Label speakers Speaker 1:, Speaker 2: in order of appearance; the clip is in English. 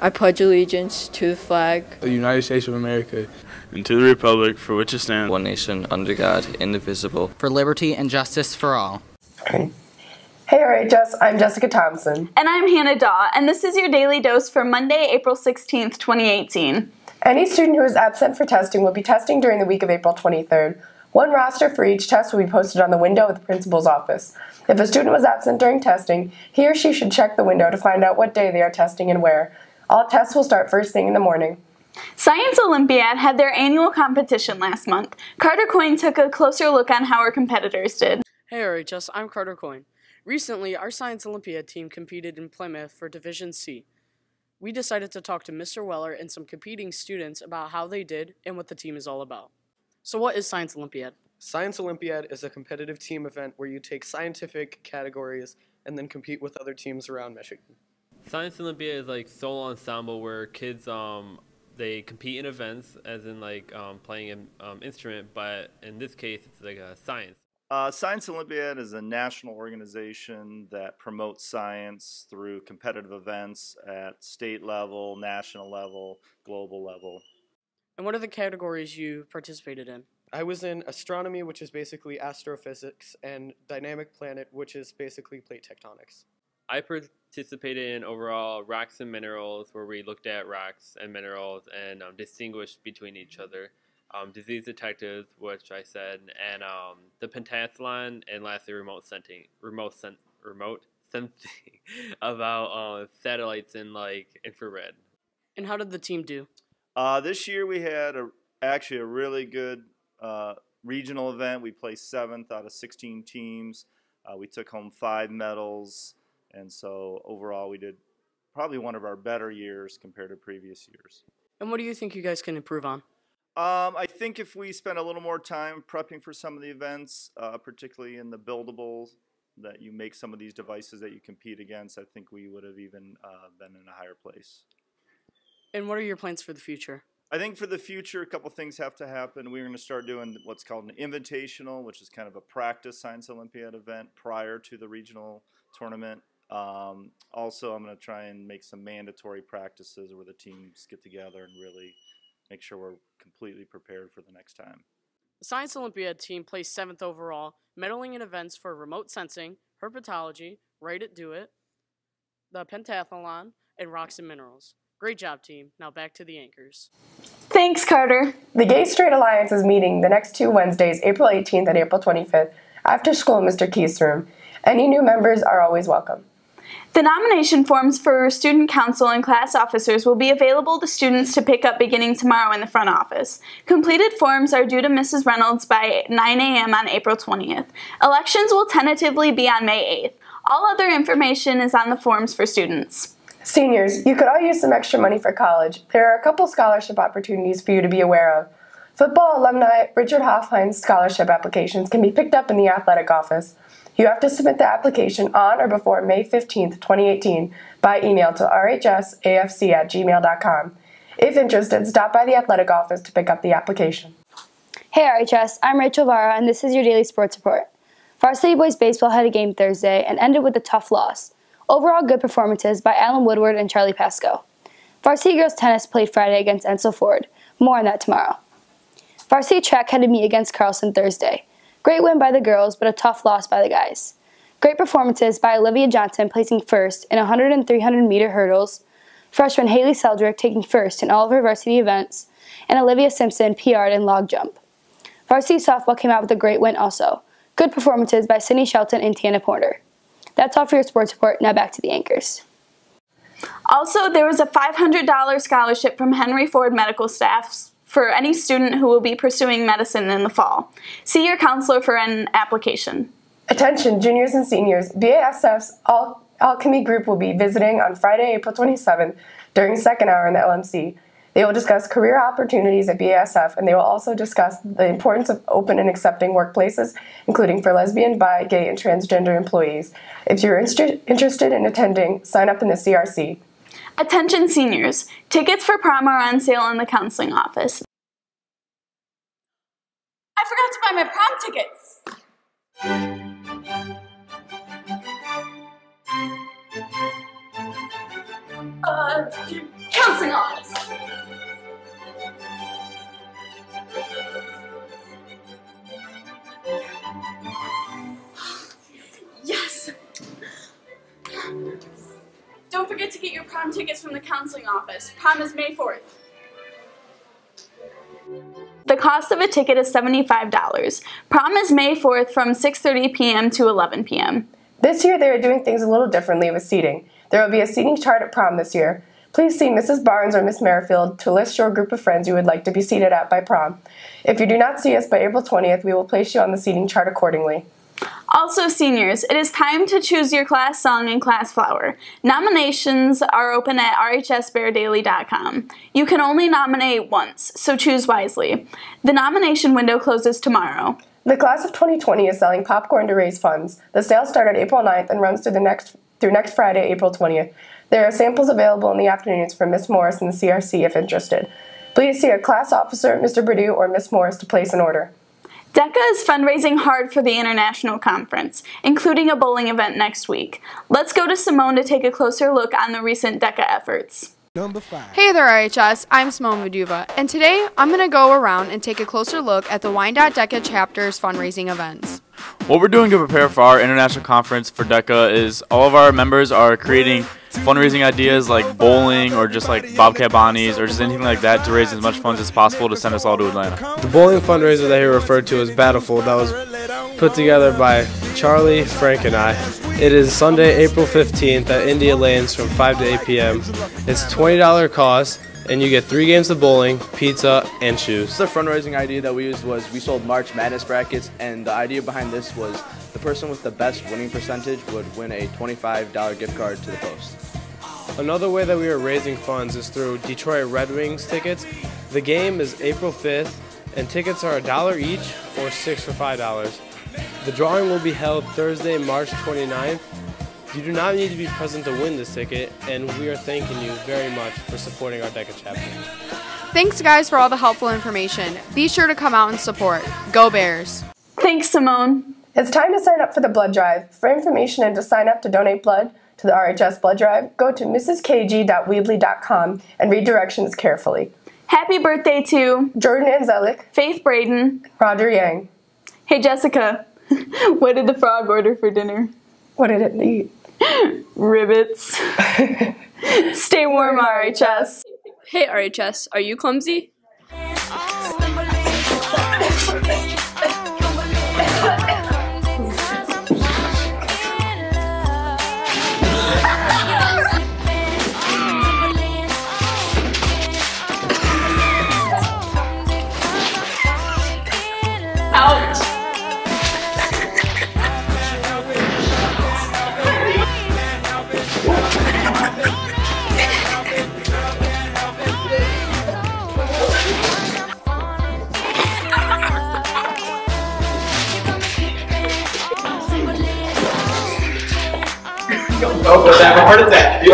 Speaker 1: I pledge allegiance to the flag
Speaker 2: the United States of America,
Speaker 3: and to the republic for which it stands,
Speaker 4: one nation, under God, indivisible,
Speaker 5: for liberty and justice for all.
Speaker 6: Hey, RHS, I'm Jessica Thompson.
Speaker 7: And I'm Hannah Daw, and this is your daily dose for Monday, April 16th, 2018.
Speaker 6: Any student who is absent for testing will be testing during the week of April 23rd. One roster for each test will be posted on the window of the principal's office. If a student was absent during testing, he or she should check the window to find out what day they are testing and where. All tests will start first thing in the morning.
Speaker 7: Science Olympiad had their annual competition last month. Carter Coyne took a closer look on how our competitors did.
Speaker 8: Hey RHS, I'm Carter Coyne. Recently, our Science Olympiad team competed in Plymouth for Division C. We decided to talk to Mr. Weller and some competing students about how they did and what the team is all about. So what is Science Olympiad?
Speaker 9: Science Olympiad is a competitive team event where you take scientific categories and then compete with other teams around Michigan.
Speaker 10: Science Olympiad is like solo ensemble where kids they compete in events, as in like playing an instrument, but in this case it's like a science.
Speaker 11: Science Olympiad is a national organization that promotes science through competitive events at state level, national level, global level.
Speaker 8: And what are the categories you participated in?
Speaker 9: I was in astronomy, which is basically astrophysics, and dynamic planet, which is basically plate tectonics.
Speaker 10: I participated in overall rocks and minerals, where we looked at rocks and minerals and distinguished between each other. Disease detectives, which I said, and the pentathlon, and lastly remote sensing about satellites in like infrared.
Speaker 8: And how did the team do?
Speaker 11: This year we had actually a really good regional event. We placed 7th out of 16 teams. We took home 5 medals, and so overall we did probably one of our better years compared to previous years.
Speaker 8: And what do you think you guys can improve on?
Speaker 11: I think if we spent a little more time prepping for some of the events, particularly in the buildables, that you make some of these devices that you compete against, I think we would have even been in a higher place.
Speaker 8: And what are your plans for the future?
Speaker 11: I think for the future, a couple things have to happen. We're going to start doing what's called an invitational, which is kind of a practice Science Olympiad event prior to the regional tournament. Also, I'm going to try and make some mandatory practices where the teams get together and really make sure we're completely prepared for the next time.
Speaker 8: The Science Olympiad team placed 7th overall, medaling in events for remote sensing, herpetology, Write It, Do It, the pentathlon, and rocks and minerals. Great job, team. Now back to the anchors.
Speaker 7: Thanks, Carter.
Speaker 6: The Gay Straight Alliance is meeting the next 2 Wednesdays, April 18th and April 25th, after school in Mr. Keith's room. Any new members are always welcome.
Speaker 7: The nomination forms for student council and class officers will be available to students to pick up beginning tomorrow in the front office. Completed forms are due to Mrs. Reynolds by 9 a.m. on April 20th. Elections will tentatively be on May 8th. All other information is on the forms for students.
Speaker 6: Seniors, you could all use some extra money for college. There are a couple scholarship opportunities for you to be aware of. Football alumni Richard Hoffhein's scholarship applications can be picked up in the athletic office. You have to submit the application on or before May 15th, 2018 by email to rhsafc@gmail.com. If interested, stop by the athletic office to pick up the application.
Speaker 12: Hey RHS, I'm Rachel Vara, and this is your daily sports report. Varsity boys baseball had a game Thursday and ended with a tough loss. Overall good performances by Alan Woodward and Charlie Pasco. Varsity girls tennis played Friday against Ensel Ford. More on that tomorrow. Varsity track had to meet against Carlson Thursday. Great win by the girls, but a tough loss by the guys. Great performances by Olivia Johnson placing first in 100 and 300 meter hurdles, freshman Haley Seldrick taking first in all of her varsity events, and Olivia Simpson PR'd in log jump. Varsity softball came out with a great win also. Good performances by Sydney Shelton and Tiana Porter. That's all for your sports report. Now back to the anchors.
Speaker 7: Also, there was a $500 scholarship from Henry Ford medical staff for any student who will be pursuing medicine in the fall. See your counselor for an application.
Speaker 6: Attention, juniors and seniors. BASF's Alchemy Group will be visiting on Friday, April 27th during second hour in the LMC. They will discuss career opportunities at BASF, and they will also discuss the importance of open and accepting workplaces, including for lesbian, bi, gay, and transgender employees. If you're interested in attending, sign up in the CRC.
Speaker 7: Attention seniors, tickets for prom are on sale in the counseling office. I forgot to buy my prom tickets! Counseling office. Yes! Don't forget to get your prom tickets from the counseling office. Prom is May 4th. The cost of a ticket is $75. Prom is May 4th from 6:30 p.m. to 11 p.m.
Speaker 6: This year they are doing things a little differently with seating. There will be a seating chart at prom this year. Please see Mrs. Barnes or Miss Merrifield to list your group of friends you would like to be seated at by prom. If you do not see us by April 20th, we will place you on the seating chart accordingly.
Speaker 7: Also, seniors, it is time to choose your class song and class flower. Nominations are open at rhsbeardaily.com. You can only nominate once, so choose wisely. The nomination window closes tomorrow.
Speaker 6: The class of 2020 is selling popcorn to raise funds. The sale started April 9th and runs through next Friday, April 20th. There are samples available in the afternoons from Miss Morris and the CRC if interested. Please see a class officer, Mr. Perdue, or Miss Morris to place an order.
Speaker 7: DECA is fundraising hard for the International Conference, including a bowling event next week. Let's go to Simone to take a closer look on the recent DECA efforts.
Speaker 2: Number 5. Hey there RHS, I'm Simone Viduva, and today I'm going to go around and take a closer look at the Wyandotte DECA chapter's fundraising events.
Speaker 3: What we're doing to prepare for our international conference for DECA is all of our members are creating fundraising ideas like bowling or just like Bobcat Bonnies or just anything like that to raise as much funds as possible to send us all to Atlanta.
Speaker 13: The bowling fundraiser that he referred to as Battlefield that was put together by Charlie, Frank, and I. It is Sunday, April 15th at India Lanes from 5 to 8 p.m. It's $20 cost, and you get 3 games of bowling, pizza, and shoes.
Speaker 14: The fundraising idea that we used was we sold March Madness brackets, and the idea behind this was the person with the best winning percentage would win a $25 gift card to the Post.
Speaker 13: Another way that we are raising funds is through Detroit Red Wings tickets. The game is April 5th, and tickets are $1 each or 6 for $5. The drawing will be held Thursday, March 29th. You do not need to be present to win this ticket, and we are thanking you very much for supporting our DECA chapter.
Speaker 2: Thanks guys for all the helpful information. Be sure to come out and support. Go Bears!
Speaker 7: Thanks, Simone.
Speaker 6: It's time to sign up for the blood drive. For information and to sign up to donate blood to the RHS blood drive, go to mrskg.weebly.com and read directions carefully.
Speaker 7: Happy birthday to
Speaker 6: Jordan Anzelik,
Speaker 7: Faith Braden,
Speaker 6: Roger Yang.
Speaker 7: Hey Jessica, what did the frog order for dinner?
Speaker 6: What did it eat?
Speaker 7: Ribbits. Stay warm, RHS.
Speaker 1: Hey RHS, are you clumsy?
Speaker 7: Ouch.
Speaker 15: Oh, was that a heart attack?